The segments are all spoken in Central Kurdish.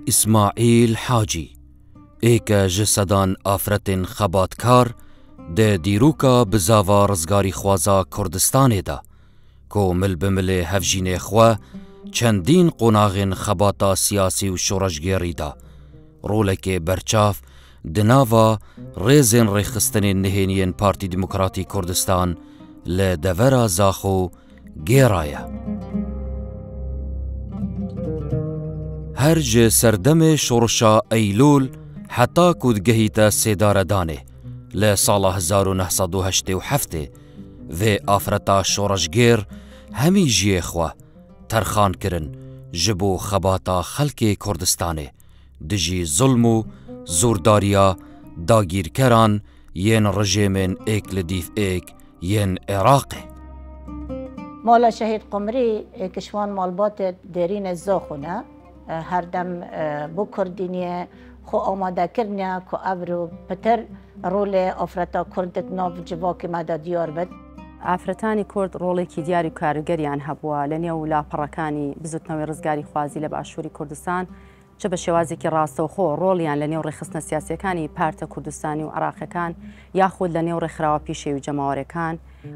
إسماعيل حاجي ایکا جسدان آفرتن خباتکار ده دیروکا بزاوا رزگاری خوازا کردستان دا کو مل بمل هفجین خوا چندین قناغن خباتا سیاسی و شورشگیری دا رولک برچاف دناوا ریزن ریخستن نهینین پارتی دموکراتی کردستان لدورا زاخو گیرایا هرج سردم شورشا ایلول حتی کودگهیتا سیدار دانه لسال 1987 و آفرتا شورشگیر همی جیه خوا ترخان کرن جبو خباتا خلق کردستانه دجی ظلم و زورداریا داگیر کران ین رژیمن ایک لدیف ایک ین عراقه مالا شهید قمری کشوان مالبات دیرین زاخونه هر دم بو کردینیه خو آماده کرنیا که ابرو پتر رول آفرتا کردت ناو جواک مدد دیار بد ئافرەتانی کورد ڕۆڵێکی دیاری و کارگەریان هەبووە لە نێو لاپەڕەکانی بزوتنەوەی ڕزگاری خوازی لە باشووری کوردستان چ بە شێوازێکی ڕاستەوخۆ ڕۆڵیان لە نێو ڕێخستنە سیاسیەکانی پارتە کوردستانی و عراقیەکان یاخود لە نێو ڕێکخراوە پیشەوی جەماوەڕێکان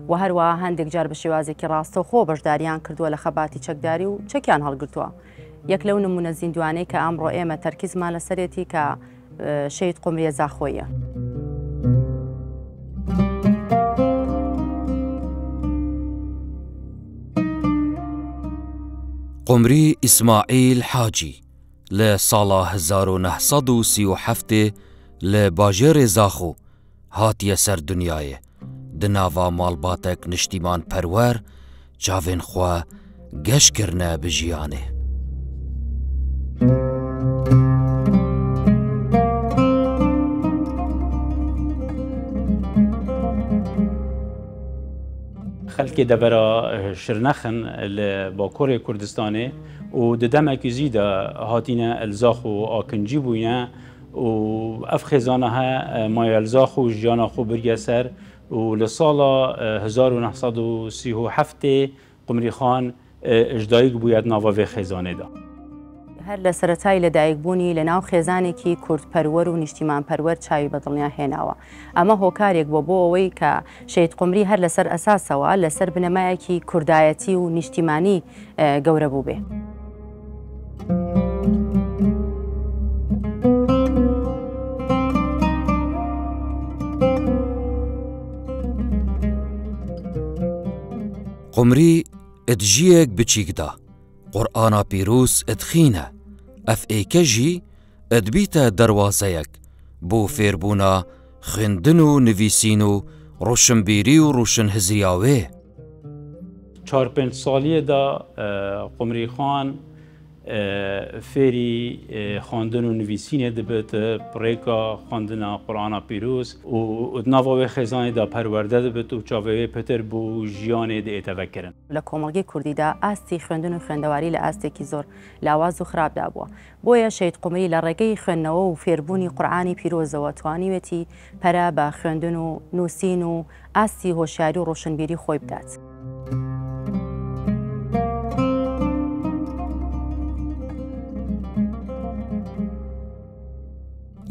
و هەروەها هەندێک جار بە شێوازێکی ڕاستەوخۆ بەشداریان کردووە لە خەباتی چەکداری و چەکیان هەڵگرتووە. یەک لەو نمونە زیندوانەی کە ئەمڕۆ ئێمە تەرکیزمان لەسەرێتی کە شەید قومریە زاخۆیە. قمری إسماعيل حاجي لسالا 1937 لباجر زاخو هاتیه سر دنیای دناوا مالباتک نشتیمان پرور جاوین خوا گش کرنه بجیانه خلکی دبرا شرنخن لباکور کردستانه و ددمک زیده هاتینه الزاخ و آکنجی بوینه و اف خزانه ها مای الزاخ و جانا خو برگه سر و لسالا 1937 قمری خان اجدایگ بوید ناوا خزانه دا. هەر لە سەرەتای لەدایکبوونی لە ناو خێزانێکی کوردپەروەر و نیشتیمان پەروەر چاوی بەدڵنیا هێناوە. ئەمە هۆکارێک بۆ ئەوەی کە شەید قومری هەر لەسەر ئەساسەوە لەسەر بنەمایەکی کوردایەتی و نیشتیمانی گەورە بوو بێ. قمری ادجیەک بچیکدا قورآنا پیروس ادخینە اف ایکەژی ادبیتە دەواازەیەک بۆ فێربوونا خوێندن و نویسین و ڕۆشنبیری و ڕوشنهزیاوێ. 4-5 سالیه دا قمری خان فێری خواندن و نویسینێ دەبێت پڕێکا خواندنە قورآنا پیرۆز و ناوەوێ خێزانی دا پەروەردە دەبێت و چاوەوێ پتر بۆ ژیانێ دێتەوەکردن. لە کۆمەڵگەی کوردیدا ئاستی خوێندن و خوێندەواری لە ئاستێکی زۆر لاواز و خراپدا بووە. بۆیە شەید قومری لە ڕێگەی خوێندنەوە و فێربوونی قورئانی پیرۆزەوە توانیوێتی پەرە بە خوێندن و نووسین و ئاستی هۆشیاری و ڕۆشنبیری خۆی بدات.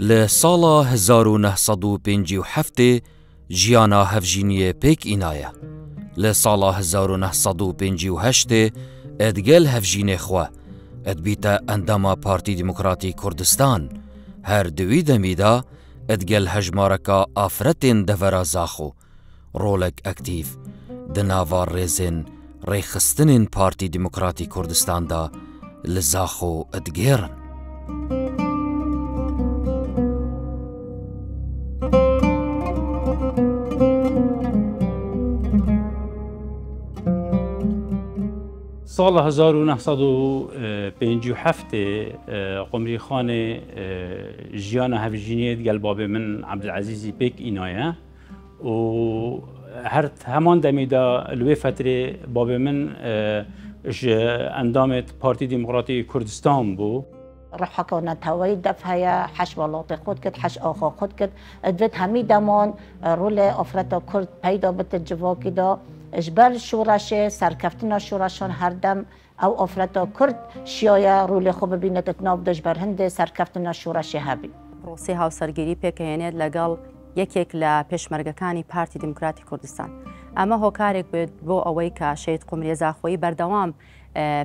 لسالا 1957 جیانا هفجینیه پیک اینایه. لسالا 1958 ادگل هفجینه خواه ادبیتا انداما پارتی دموکراتی کردستان هر دوی دمیدا ادگل هجمارکا آفرتین دورا زاخو رولک اکتیف دناوار ریزن ریخستنین پارتی دموکراتی کردستان دا لزاخو ادگیرن. سال 1957 قمری خان ژیان هەڤژینێت گەل بابێ من عەبدولعەزیزی پێک ئینایە و هەر هەمان دەمیدا لێ فترێ بابێ من ئەندامێت پارتی دیموکراتی کوردستان بوو. رحكونا تاوي دفها حش ولاطي خود كد حش آخا خود كد ادفت همي دمان رول افرتا كرد پیدا بت جواكي دا اجبر شورشه سرکفتنا شورشان هر دم او افرتا کرد شیایا رول خوب ببینێت ناو دژبەر هەندێ سەرکەفتنە شوڕەشی هەبی. ڕۆسی هاوسەرگیری پێکەهێنێت لەگەڵ یەکێک لە پێشمەرگەکانی پارتی دیموکراتی کوردستان. ئەمە هۆکارێک بێت بۆ ئەوەی کە شەید قومری زاخۆیی بەردەوام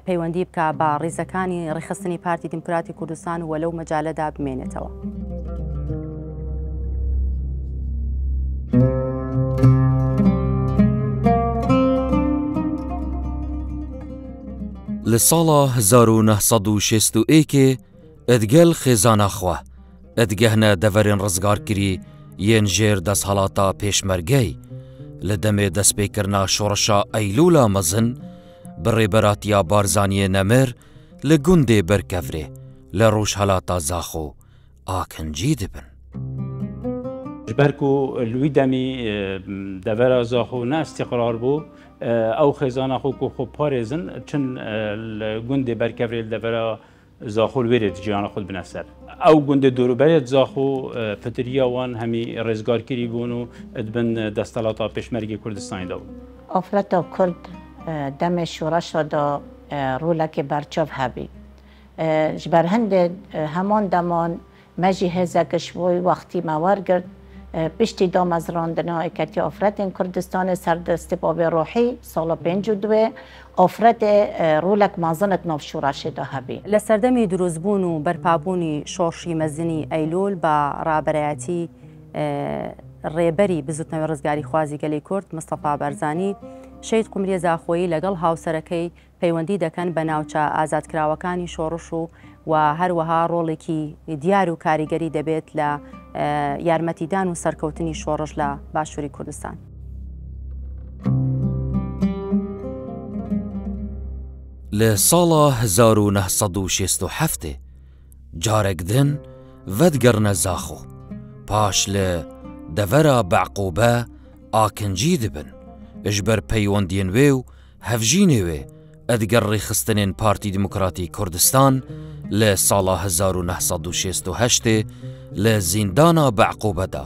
پەیوەندی بکە بە ڕیزەکانی ڕێخستنی پارتی دیموکراتی کوردستان و لەو مەجالەدا بمێنێتەوە. لە ساڵا 1961 ئەدگەل خێزانەخوا ئەدگەهنە دەڤەرێن ڕزگارکری یەن ژێر دەستهەڵاتە پێشمەرگەی لە دەمێ دەستپێکردنا شۆڕەشا ئەیلولا مەزن بڕێبەراتیا بارزانیە نەمر لە گوندێ بەرکەڤرێ لە ڕۆژ هەلاتە زاخۆ ئاکنجی دەبن. جبرکو لوی دەمی دەڤەرە زاخۆ نە استیقرار بوو ئەو خێزانە خۆ خۆ پارێزن چن گوندێ بەرکەڤرێ دەڤەرە زاخۆ وێرێت جیانە خود بنەسەر. ئەو گوندێ دووروبەرێت زاخۆ پتریە وان هەمی ڕێزگارکری بوون و ئەدبن دەستەڵاتە پێشمەرگی کوردستانیدا بوو. ئافرەتە کورد دەمێ شوڕەشەدا ڕوولەکی بەرچاو هەبی. ji ber hindê heman deman me jî hêzekişt boî wextî me wergirt piştî damezrandina Eketiya Afretên Kurdistanê serdestê bavê rohî sala 52 afretê rolek mezin et nav şûreşê de hebî. لە سەردەمی دروستبوون و بەرپابوونی شۆڕشی مەزنی ئەیلول بە ڕابەرایەتی ڕێبەری بزوتنەوەی ڕزگاری خوازی گەلەی کورد مستەفا بەرزانی شەید قومری زاخۆیی لەگەڵ هاوسەرەکەی پەیوەندی دەکەن بە ناوچە ئازادکراوەکانی شۆڕش و هەروەها ڕۆڵێکی دیار و کاریگەری دەبێت لە یارمەتیدان و سەرکەوتنی شۆڕش لە باشووری کوردستان. لە ساڵا 1967 جارێک دن ڤەدگەڕنە زاخۆ پاش لە دەڤەرە بەعقوبە ئاکنجی دەبن ژبەر پەیوەندیên wê و hevjînê wê ئەدگەر ڕێخستنên پارتی دیموکراتی کوردستان لە ساڵا 1968 لە زیندانە بەعقوبەدا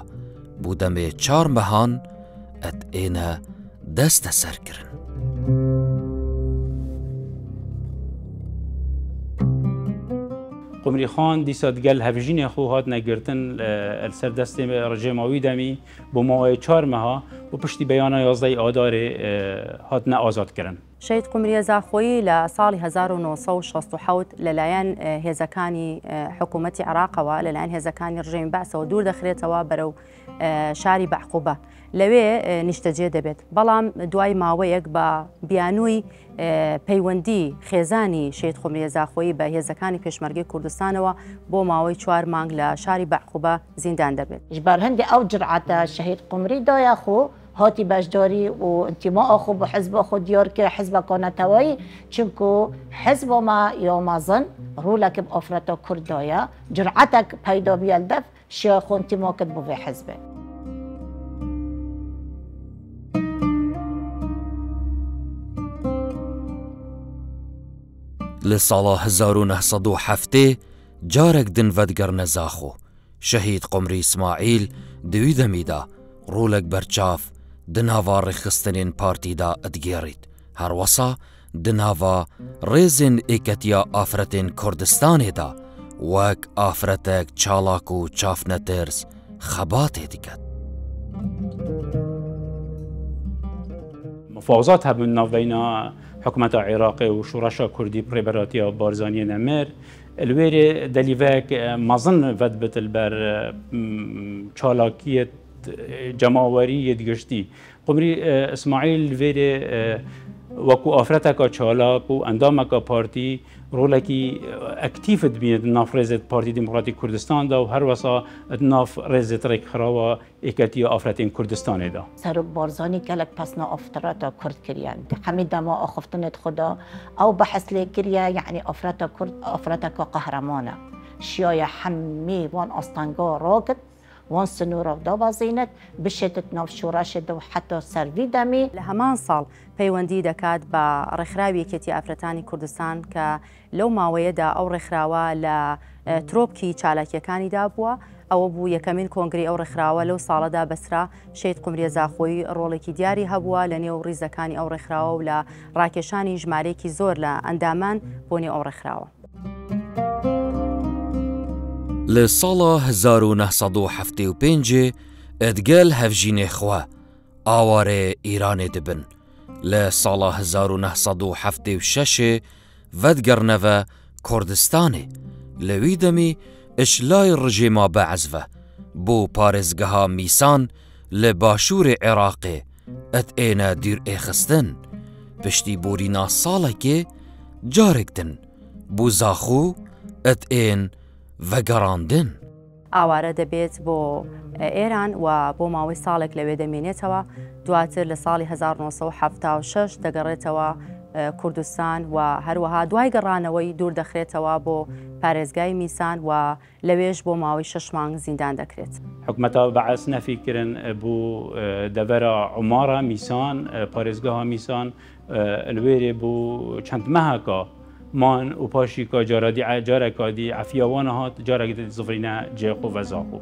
بوو دەمێ 4 مەهان ئەد ئێنە دەستە سەرکردن. قمری خان دیسا دگەل هەڤژینێ خۆ هات نەگرتن سەر دەستێ ڕژێماوی دەمی بۆ ماوەی 4 مەها و پشتی بەیانە 11 ئادارێ هاتنە ئازادکردن. شەید قومری زاخۆیی لە ساڵی 1960 لەلایەن هێزەکانی حکوومەتی عێراقەوە لەلایەن هێزەکانی ڕژێمی بەعسەوە دوور دەخرێتەوە بەرەو شاری بەعقوبە لەوێ نیشتەجێ دەبێت. بەڵام دوای ماوەیەک بە بیانووی پەیوەندی خێزانی شەید قومری زاخۆیی بە هێزەکانی پێشمەرگەی کوردستانەوە بۆ ماوەی 4 مانگ لە شاری بەعقوبە زیندان دەبێت. ji ber hindê ew cireta şehîd Qumrî daya xwe hatî beşdarî û intimaa xwe bi hizba xwe diyar kir hizbeka netewayî çimku hizba me ya mezin rolekê bi afreta Kurd daye ciretek peyda bîye li dev şiya xwe intîma kir bi vê hizbê. لە ساڵا 1970 جارێک دن ڤەدگەڕنە زاخۆ شەهید قومری ئیسماعیل دوی دەمیدا ڕوولێک بەرچاف دناوا ڕێخستنên پارتیدا ئەدگێڕیت هەروەسا دناوا ڕێزên ئێکەتیا ئافرەتên کوردستانێدا وەک ئافرەتێک چالاک و چافنەترس خەباتێ دیکەت. مفاوضات هەبوون ناوبەینا حکوومەتە عێراقی و شوڕەشە کوردی پڕێبەراتیە بارزانیە نەمر الوێرێ دەلیڤەیەک مەزن ڤەد بتل بەر چالاکیەت جەماوەریەت گشتی قومری ئیسماعیل لێرێ وەکو ئافرەتێکە چالاک و ئەندامێکە پارتی ڕۆڵێکی ئەکتیفت بینێت ناف ڕێزێت پارتی دیموکراتی کوردستاندا و هەروەسا ناف ڕێزێت ڕێکخراوە ئێکەتیە ئافرەتên کوردستانێدا. سەرۆک بارزانî gelek pesna afterata Kurd kiriye hemî dema axiftinê xwe ew behs lê kiriye yanî afreta Kurd afreteka qehreman e şiyaya hemî wan astenga rakit وان سنورا و دابازینت بشتت ناف شوراش دو حتی سروی دمی. لە هەمان ساڵ پەیوەندی دەکات بە ڕێکخراویەکێتی ئافرەتانی کوردستان کە لەو ماوەیەدا ئەو ڕێکخراوە لە ترۆپکی چالاکیەکانیدا بووە. ئەوە بوو یەکەمین کۆنگری ئەو ڕێکخراوە لەو ساڵەدا بەسرا شەید قومریە زاخۆیی ڕۆڵێکی دیاری هەبووە لە نێو ڕیزەکانی ئەو ڕێکخراوە و لە ڕاکێشانی ژمارەیەکی زۆر لە ئەندامان بۆ نێو ئەو ڕێکخراوە. لە ساڵە 1975 ئەدگەل هەڤژینێخوا ئاوارێ ئیرانێ دەبن. لە ساڵە 1976 ڤەدگەڕنەڤە کوردستانێ لەوی دەمی ئشلای ڕژێما بەعەزڤە بۆ پارێزگەها میسان لە باشووری عێراقێ ئەت ئێنە دیر ئێخستن پشتی بۆرینا ساڵێکێ جارێکتن بۆ زاخوو ئەت ئێن ڤەگەڕاندن. ئاوارە دەبێت بۆ ئێران و بۆ ماوەی ساڵێک لەوێ دەمێنێتەوە. دواتر لە ساڵی 1976 دەگەڕێتەوە کوردستان و هەروەها دوای گەڕانەوەی دوور دەخرێتەوە بۆ پارێزگای میسان و لەوێش بۆ ماوەی 6 مانگ زیندان دەکرێت. حکومەتە بەعەس نەفیکردن بوو دەڤەرە عمارە میسان پارێزگەها میسان لوێرێ بوو چەند مەهەکە مان و پاشیکە جارێکادی عەفیەوانە هات جارێک زڤرینە جێخۆ و زاخۆ.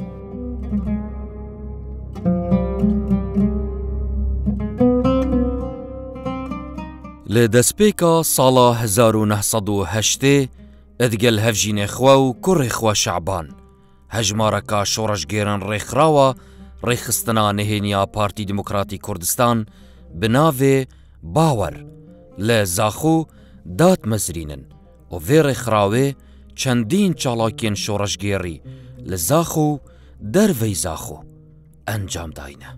لە دەستپێکە ساڵە 1970 ئەدگەل هەڤژینێخوا و کوڕێخوا شەعبان هەژمارەکە شۆڕەشگێرن ڕێکخراوە ڕێخستنا نهێنیا پارتی دموکراتی کوردستان بناوێ باوەر لە زاخۆ دات مەزرینن و vê ڕێکخراوێ چەندین چاڵاکێن شۆڕەشگێڕی لە زاخۆ دەرڤەی زاخۆ ئەنجام داینە.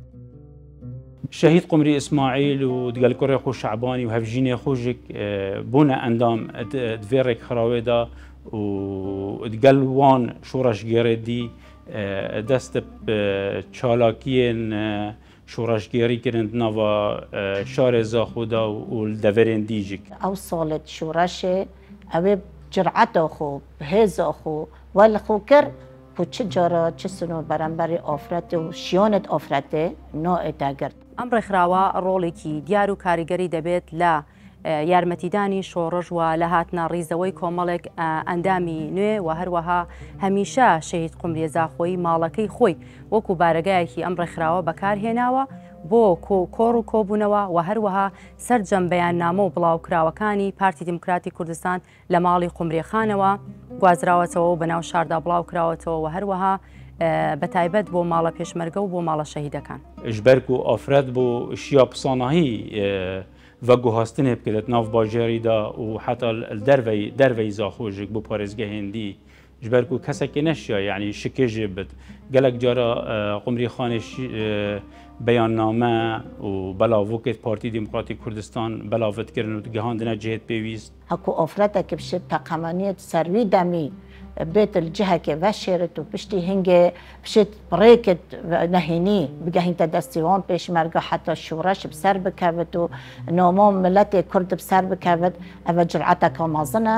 شهید قمری اسماعیل و دگل کوڕێخۆ شەعبانی و هەڤژینێخۆژێک بوونە ئەندام دوێ ڕێکخراوێدا و دگەل وان شۆڕەشگێڕێدی دەستە چالاکیên شۆڕەشگێریکردن ناوە شارێ زاخۆدا و دەڤەرێن دیژێک. ئەو ساڵت شۆڕەشێ ئەوێ جرعەتە خۆ هێزە خۆ وەل خۆ کرد و چ جارە چ سنوور بەرەمبەری ئافرەتێ و شیانت ئافرەتێ نائێتەگرت. ئەم ڕێکخراوە ڕۆڵێکی دیار و کاریگەری دەبێت لە یارمەتیدانی شۆڕژ و لە هاتنە ڕیزەوەی کۆمەڵێک ئەندامی نوێ و هەروەها هەمیشە شەهید قومریە زاخۆیی ماڵەکەی خۆی وەکو بارگایەکی ئەم ڕێکخراوە بەکارهێناوە بۆ کۆڕ و کۆبوونەوە و هەروەها سەرجەم بەیاننامە و بڵاوکراوەکانی پارتی دموکراتی کوردستان لە ماڵی قومریەخانەوە گوازراوەتەوە و بەناو شاردا بڵاو کراوەتەوە و هەروەها بەتایبەت بۆ ماڵە پێشمەرگە و بۆ ماڵە شەهیدەکان. ژبەرک و ئافرەت بۆ شیا پسانەهی ڤەگوهاستنێ بکرێت ناو باژێریدا و حتا دەرڤەی زاخۆژێک بۆ پارێزگەهێندی ژبەرک و کەسێکی نەشیە یعنی شکێژێ بێت گەلک جارە قومریخانێ بەیاننامە و بەلاڤۆکێت پارتی دموکراتی کوردستان بەلاڤتکردن و گەهاندنە جهێت پێویست هەکو ئافرەتێکی بشێت تەقەمەنیەت سەروی دەمی بێت جهەکێ ڤەشێرت و پشتی هەنگێ بشێت بڕێکت نەهێنی بگەهینتە دەستیوان پێشمەرگە حتا شوڕەش بسەر بکەوێت و نۆمۆ ملەتێ کورد بسەر بکەوێت ئەوە جرعەتەکە مازنە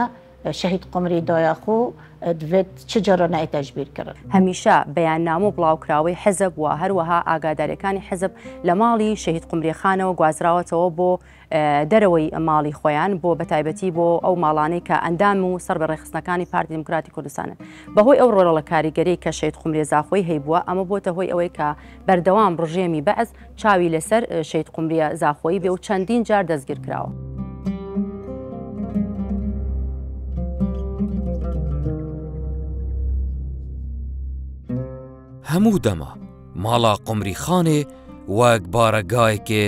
شەهید قومری دایەخۆ دوێت چ جارە نای تەژبیر کرد. هەمیشە بەیاننامە و بڵاوکراوەی حەزب و هەروەها ئاگاداریەکانی حەزب لە ماڵی شەهید قومریەخانەوە گوازراوەتەوە بۆ دەرەوەی ماڵی خۆیان بۆ بەتایبەتی بۆ ئەو ماڵانەی کە ئەندام و سەر بە ڕێخستنەکانی پارتی دموکراتی کوردستانە. بەهۆی ئەو ڕۆڵە کاریگەری کە شەهید قومریە زاخۆی هەیبووە ئەمە بۆتە هۆی ئەوەی کە بەردەوام ڕژێمی بەعز چاوی لەسەر شەهید قومریە زاخۆیی بێ و چەندین جار دەستگیر کراوە. هەموو دەما ماڵا قومریخانێ وەک بارەگایەکێ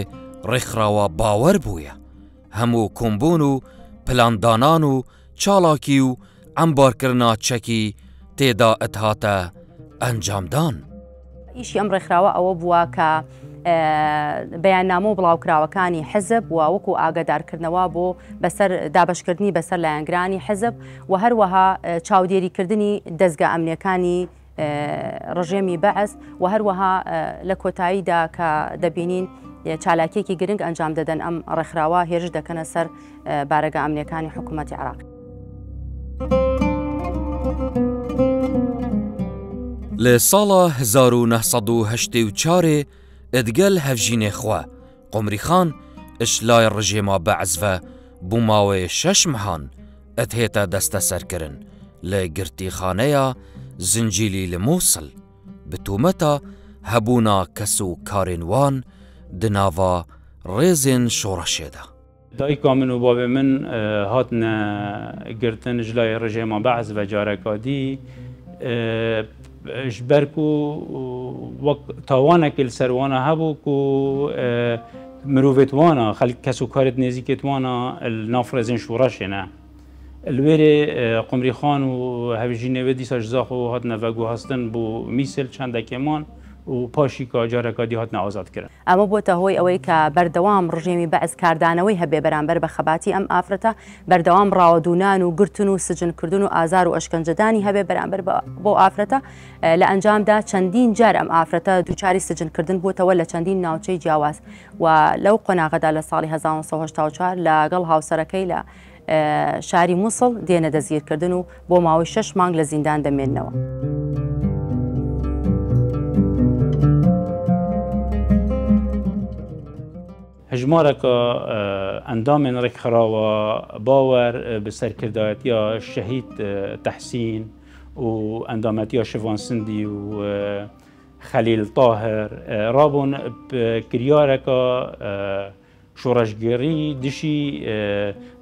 ڕێکخراوە باوەڕ بوویە هەموو کۆمبوون و پلاندانان و چاڵاکی و ئەمبارکردنا چەکی تێدا ئەتهاتە ئەنجامدان. ئیشی ئەم ڕێکخراوە ئەوە بووە کە بەیاننامە و بڵاوکراوەکانی حزب و وەکو ئاگادارکردنەوە بۆ بەسەر دابشکردنی بەسەر لایەنگرانی حزب و هەروەها چاودێریکردنی دەستگا ئەمنیەکانی ڕژێمی بەعز و هەروەها لە کۆتاییدا کە دەبینین چالاکیێکی گرنگ ئەنجام دەدەن ئەم ڕێکخراوە هێرش دەکەنە سەر بارەگە ئەمنیەکانی حکوومەتی عێراق. لسالا 1984 ادگل هفجین خوا قمری خان اشلای رژیما بعزوه بوماوی 6 مهان اتهیتا دست سر کرن لگرتی خانه یا زنجیلی لموصل بتومتا هبونا کسو کارنوان دناوا ریزن شورشیده. دایکا من و باب من هاتنا گرتن جلای رژیما بعض و جارکادی جبركو تاوانا كل سروانا هبو كو مروفت وانا خلق كسو كارت نزيكت وانا النافرزين شوراشنا الويري قمري خان و هفجيني ودي ساجزاخو هاتنا وگو هستن بو ميسل چند كمان و پاشی که جارکادی هاتنا آزاد کرد. اما بۆتە هۆی ئەوەی کە بەردەوام ڕژێمی بەعز کاردانەوەی هەبێ بەرامبەر بە خەباتی ئەم ئافرەتە بەردەوام ڕاوەدونان و گرتن و سجنکردن و ئازار و ئەشکەنجەدانی هەبێ بەرامبەر بۆ ئافرەتە لە ئەنجامدا چەندین جار ئەم ئافرەتە دووچاری سجنکردن بووتەوە لە چەندین ناوچەی جیاواز و لەو قۆناغەدا لە ساڵی 1984 لەگەڵ هاوسەرەکەی لە شاری مووسڵ دێنە دەزگیرکردن و بۆ ماوەی 6 مانگ لە زیندان دەمێننەوە. هجمارك اندام رك خراوة باور بسركردايتيا الشهيد تحسين واندامتيا شفان سندي وخليل طاهر رابون بكريارك شورشگيري دشي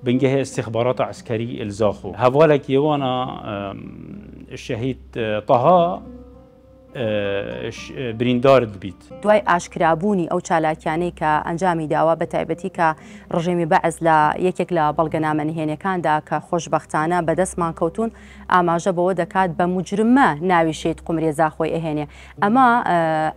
بنجه استخبارات عسكري الزاخو هوالك يوانا الشهيد طه بریندار دەبیت. دوای ئاشکرابوونی ئەو چالاکیانەی کە ئەنجامی داوە بە تایبەتی کە ڕژێمی بەعز لە یەکێک لە بەڵگەنامە نهێنیەکاندا کە خۆشبەختانە بەدەستمان کەوتون ئاماژە بەوە دەکات بە موجرمە ناوی شێت قومرێ زاخۆی ئەهێنێ. ئەمە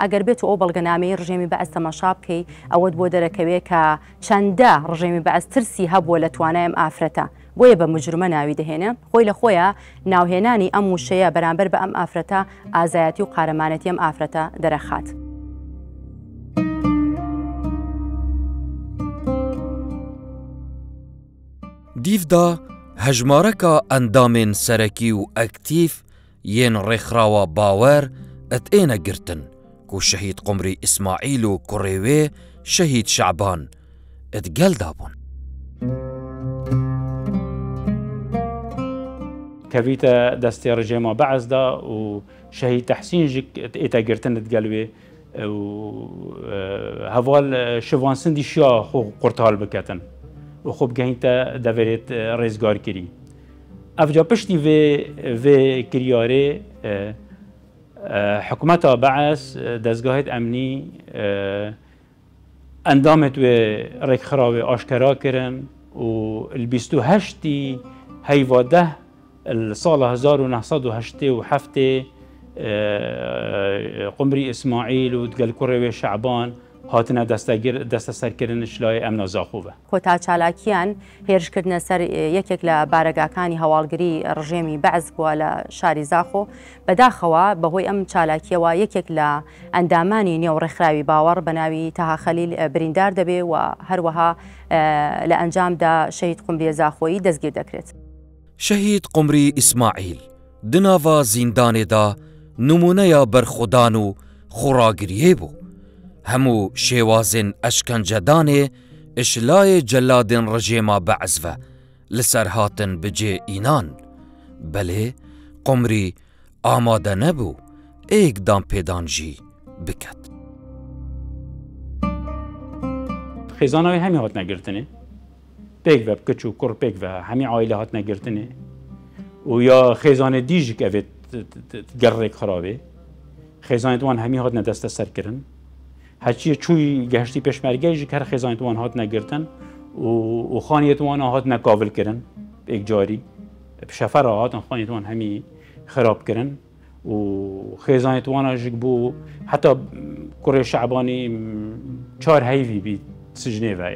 ئەگەر بێت ئەو بەڵگەنامەی ڕژێمی بەعز تەماشا بکەی ئەوەت بۆ دەرەکەوێت کە چەندە ڕژێمی بەعز ترسی هەبووە لە توانای ئەم ئافرەتە. بۆیە بە مجرمە ناوی دەهێنێ خۆی لە خۆیە ناوهێنانی ئەم وشەیە بەرامبەر بە ئەم ئافرەتە ئازایەتی و قارەمانەتی ئەم ئافرەتە دەرەخات. دیڤدا هەژمارەکە ئەندامێن سەرەکی و ئەکتیف یەن ڕێکخراوە باوەر ئەتئێنە گرتن و شەهید قمری ئیسماعیل و کوڕێوێ شەهید شعبان ئەتگەلدا بوون. كفيتا دستي رجيما بعز دا وشهيد تحسين جك ايتا قرتن تقلبي وهوال شوان سندي شيا خو قرطال بكتن وخوب جهينتا دافريت ريزگار كري افجا پشتي في كرياري حكومتا بعث دزگاهت امني اندامت و ريك خراوي اشكرا كرن والبيستو هشتي هيواده الصالة 1987 قمري إسماعيل وتقال كروي شعبان هاتنا دست سرکردن شلای ئەم نازاخوبە. کۆتا چالاکیان هێرشکردنە سەر یەکێک لە بارەگاکانی هەواڵگری ڕژێمی بەعز بووە لە شاری زاخۆ بەداخەوە بەهۆی ئەم چالاکیەوە یەکێک لە ئەندامانی نێوڕێکخراوی باوەڕ بە ناوی تەها خەلیل بریندار دەبێ و هەروەها لە ئەنجامدا شەهید قمری زاخۆیی دەستگیر دەکرێت. شەهید قمری ئیسماعیل دناوا زیندانێدا نمونەیە بەرخودان و خوڕاگریێ بوو. هەموو شێوازن ئەشکەنجەدانێ ئشلای جەلادن ڕژێما بەعزڤە لەسەر هاتن بجێ ئینان. بەلێ قمری ئامادە نەبوو ئێکدان پێدانژی بکەت. خێزانەوەی هەمی هات نەگرتنێ پێک بە بکەچ و کوڕ پێک بە هەمی عایلە هات نەگرتنێ و یا خێزانە دیژک ئەوێت گەڕێک خراوێ خێزانێت وان هەمی هات نەدەستە سەرکردن هەچیە چووی گەشتی پێشمەرگەیژی کە هەر خێزانێت وان هات نەگرتن و خانیێت وانە هات نەکاولکردن ئێک جاری شەفەرە هاتن خانیێت وان هەمی خراپکردن و خێزانێت وانەژک بوو حتا کوڕێ شعبانی 4 هەیوی بیت سجنێڤە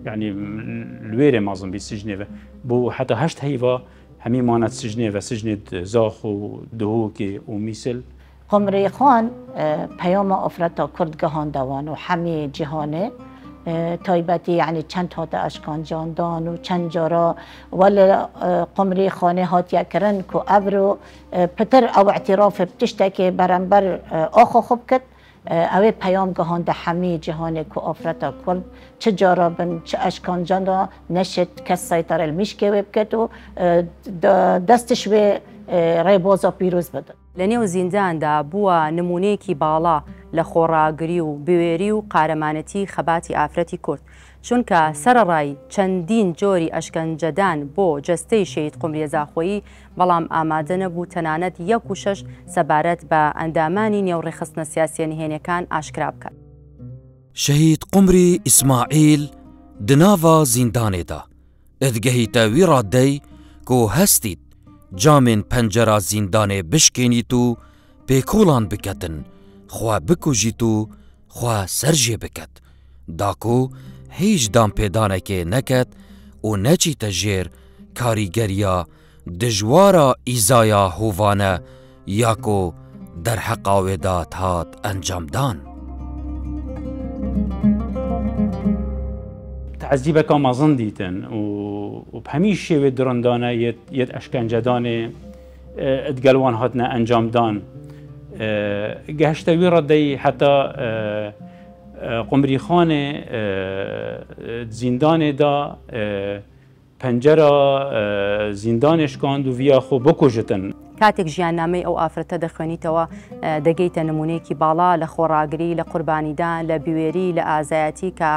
يعني الويرة معظم بالسجنة بو حتى هشت هيفا همي مانت سجنة سجنة زاخ ودهوكي وميسل قمري خان پیام افراد کرد گهان دوان و همی جهانه تایبەتی یعنی چەند هاتە ئەشکانجاندان و چەند جارا وەلا قمری خانێ هاتیەکردن کو ئەڤرۆ پتر ئەو اعتراف بتشتێکی بەرەمبەر ئاخۆ خوب کرد ئەوێ پەیام گەهاندە هەمی جیهانێ کو ئافرەتا کورد چه جارا بن چه ئەشکانجاندا نەشت کەس سەیتەرە میشکێ وێ بکەت و دەستش وێ ڕێبۆزە پیرۆز بدەن. لە نێو زینداندا بووە نمونەیەکی باڵا لە خۆڕاگری و بوێری و قارەمانەتی خەباتی ئافرەتی کورد چونکە سەرڕای چەندین جۆری ئەشکەنجەدان بۆ جەستەی شەهید قمری زاخۆیی بەڵام ئامادە نەبوو تەنانەت 1 و 6 سەبارەت بە ئەندامانی نێوڕێخستنە سیاسیە نهێنیەکان ئاشکرا بکات. شەهید قمری ئیسماعیل دناڤا زیندانێدا ئەدگەهیتە وی ڕادەی کۆ هەستیت جامên pencera zîndanê bişkênît û pêkolan biketin, xwe bikujît û xwe ser jê biket. Da ku hîç dampêdanekê neket û neçîte jêr karîgeriya dijwara îzaya hovane ya ku derheqa wê da hat encamdan. تعذیبەکە مەزن دیتن و هەمیش شێوێ درندانە یەت ئەشکەنجەدانێ ئەدگەلوان هاتنە ئەنجامدان گەهشتەوی ڕەدەی حتا قمری خانێ زیندانێدا پەنجەرە زیندانێشکاند و ڤیا خۆ بکوژتن. کاتێک ژیاننامەی ئەو ئافرەتە دەخوێنیتەوە دەگەیتە نمونەیەکی باڵا لە خۆڕاگری لە قوربانیدان لە بوێری لە ئازایەتی کە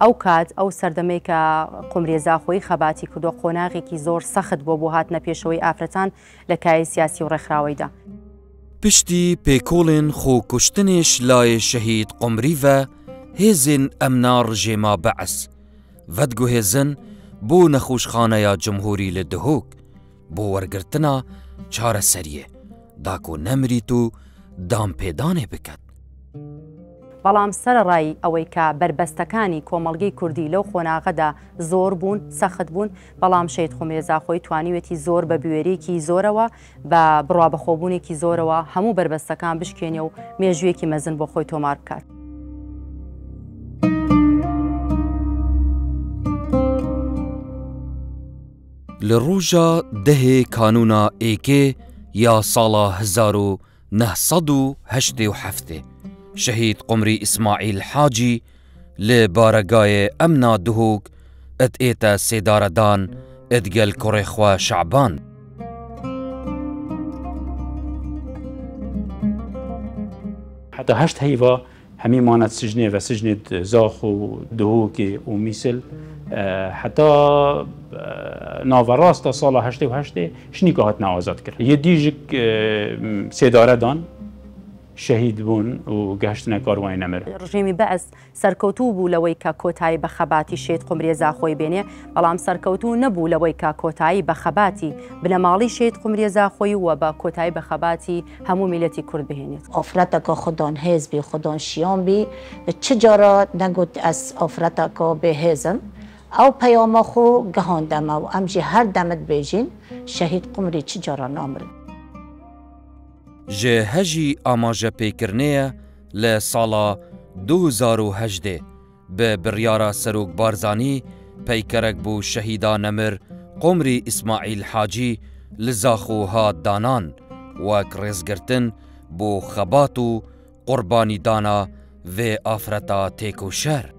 ئەو کات ئەو سەردەمەی کە قمری زاخۆیی خەباتی کردو قۆناغێکی زۆر سەخت بۆ هاتنە پێشەوەی ئافرەتان لە کای سیاسی و ڕێکخراوەیدا. پشتی پێکۆڵên خۆکوشتنێش لایە شەهید قمریڤە هێزên ئەمنا ڕژێما بەعس ڤەدگوهێزن بۆ نەخۆشخانەیە جمهوری لە دهۆک بۆ وەرگرتنە چارەسەریە داکۆ نەمریت و دامپێدانێ بکات. بەڵام سەرڕای ئەوەی کە بربەستەکانی کۆمەڵگەی کوردی لەو خۆناغەدا زۆر بوون سەخت بوون بەڵام شەهید قمری زاخۆی توانیوێتی زۆر بە بوێرێکی زۆرەوە بە بڕوابەخۆبوونێکی زۆرەوە هەموو بربەستەکان بشکێنێ و مێژوویەکی مەزن بۆ خۆی تۆمار بکات. لە ڕۆژە دەهێ کانونا ئێکێ یا ساڵە 1970 شەهید قمری ئیسماعیل حاجی لێ بارەگایە ئەمنا دهۆک ئەت ئێتە سێدارەدان ئەدگەل کوڕێخوا شعبان. حتى هشت هيفا همي مانت سجنة وسجنة زاخ ودهوكي وميسل حتى ناوراست سال 88 شنيكو هاتنا آزاد کرد. يديجك سيدارة دان شهید بوون و گەشتنە کاروانی نەمر. ڕژێمی بەعس سەرکەوتوو بوو لەوەی کە کۆتایی بە خەباتی شێت قمری زاخۆی بێنێ بەڵام سەرکەوتوو نەبوو لەوەی کە کۆتایی بە خەباتی بنەماڵی شێت قمری زاخۆی وە بە کۆتایی بە خەباتی هەموو میلەتی کورد بهێنێت. ئافرەتەکە خوددان هێز بی خوددان شیان بی چ جارە نەگوت ئەس ئافرەتەکە بێهێزم ئەو پەیامە خۆ گەهاندەمە و ئەمژی هەر دەمت بێژین شەهید قمری چ جارە نامرن. ji hejî amajepêkirnê li sala 2018 bi biryara Serok Barzanî peykerek bû şehîda Nemir Qomrî İsmaîl Hacî li Zaxo hat danan wek rêzgirtin bû xebat û qurbanîdana vê afreta têkoşer.